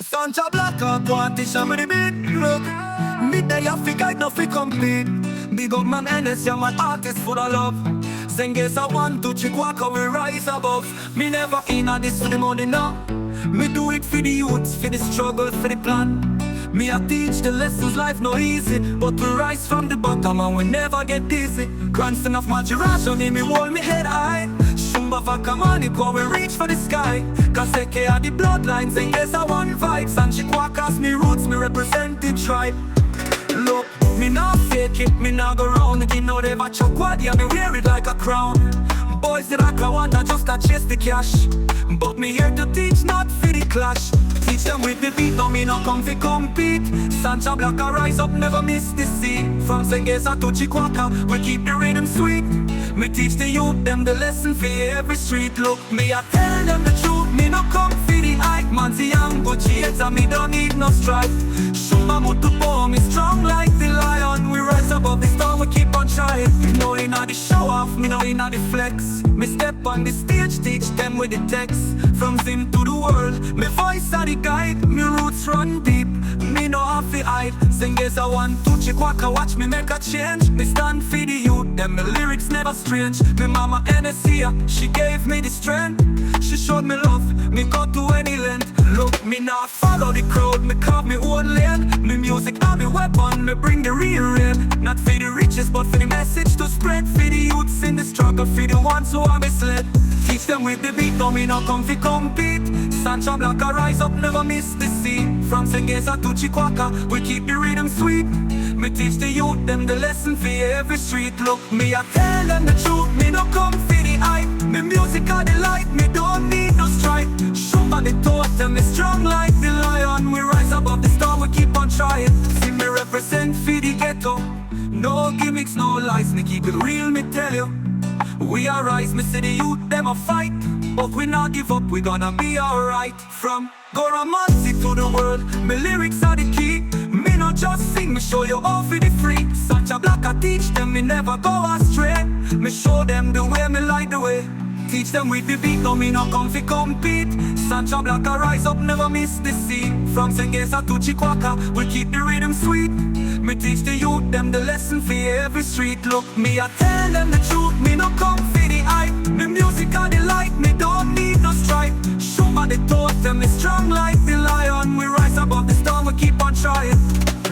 Sancha Blacka, party show me the beat. Look, me day I fi guide, no fi compete. Big up Mama Enesia, my artist full of love. Zengeza 1 to Chikwaka, we rise above. Me never in a this for the money, no. Me do it for the youths, for the struggle, for the plan. Me I teach the lessons, life no easy, but we rise from the bottom and we never get dizzy. Grandson of Madyirazhoni, me hold me head high. Shumba Vakamanikwa, we reach for the sky. Kaseke are the bloodlines, Zengeza 1 vibes. And Chikwaka's me roots, me represent the tribe. Look, me not fake it, me not go round it. You know they watch your quad, yeah, me wear it like a crown. Boys that I want, I just a chase the cash. But me here to teach, not for the clash. Teach them with the beat, no me no come fi compete. Sancha Blacka rise up, never miss the sea. From Zengeza to Chikwaka, we keep the rhythm sweet. Me teach the youth, them the lesson for every street. Look, me I tell them the truth, me no come for the hype. Man's young, but and me don't need no strife. Shumba Vakamanikwa, me strong like the lion. We rise above the storm, we keep on trying. Me know inna the show off, me know inna the flex. Me step on the stage, teach them with the text. From Zim to the world, me voice are the guide. Me roots run deep, me no have to hide. Zengeza 1 to Chikwaka, watch me make a change. Me stand for the youth, them me lyrics never strange. Me Mama Enesia, she gave me the strength. She showed me love, me go to any length. Look, me not follow the crowd, me carve me own lane. Me music are me weapon, me bring the real rain. Not for the riches, but for the message to spread. For the youths in the struggle, for the ones who are misled. Teach them with the beat, no me no come fi compete. Sancha Blacka rise up, never miss the sea. From Zengeza to Chikwaka, we keep the rhythm sweet. Me teach the youth, them the lesson for every street. Look, me I tell them the truth, me no come for the hype. Me music are the light, me don't need no strife. Shumba the totem, me strong like the lion. We rise above the storm, we keep on trying. See me represent for the ghetto. No gimmicks, no lies, me keep it real, me tell you. We are rise, me see the youth, them a fight. But we not give up, we gonna be alright. From Goramansi to the world, me lyrics are the key. Me not just sing, me show you all for the free. Sancha Blacka teach them, me never go astray. Me show them the way, me light the way. Teach them with the beat, no me no come fi compete. Sancha Blacka rise up, never miss the sea. From Zengeza to Chikwaka, we keep the rhythm sweet. Me teach the youth, them the lesson for every street. Look, me I tell them the truth, me no come for the hype. Me music are the light, me don't need no strife. Shumba the totem, me strong like the lion. We rise above the storm, we keep on trying.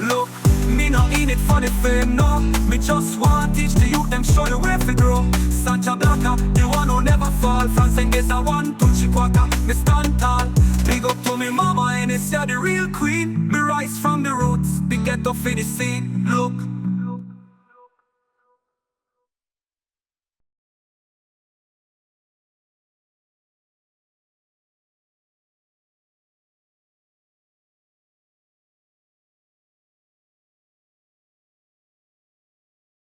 Look, me not in it for the fame, no. Me just want teach the youth, them show you where to grow. Sancha Blacka, the one who never fall. From Zengeza 1 to Chikwaka, me stand tall. Big up to me Mama Enesia, the real queen. Me rise from the roots, the ghetto for the scene. Look,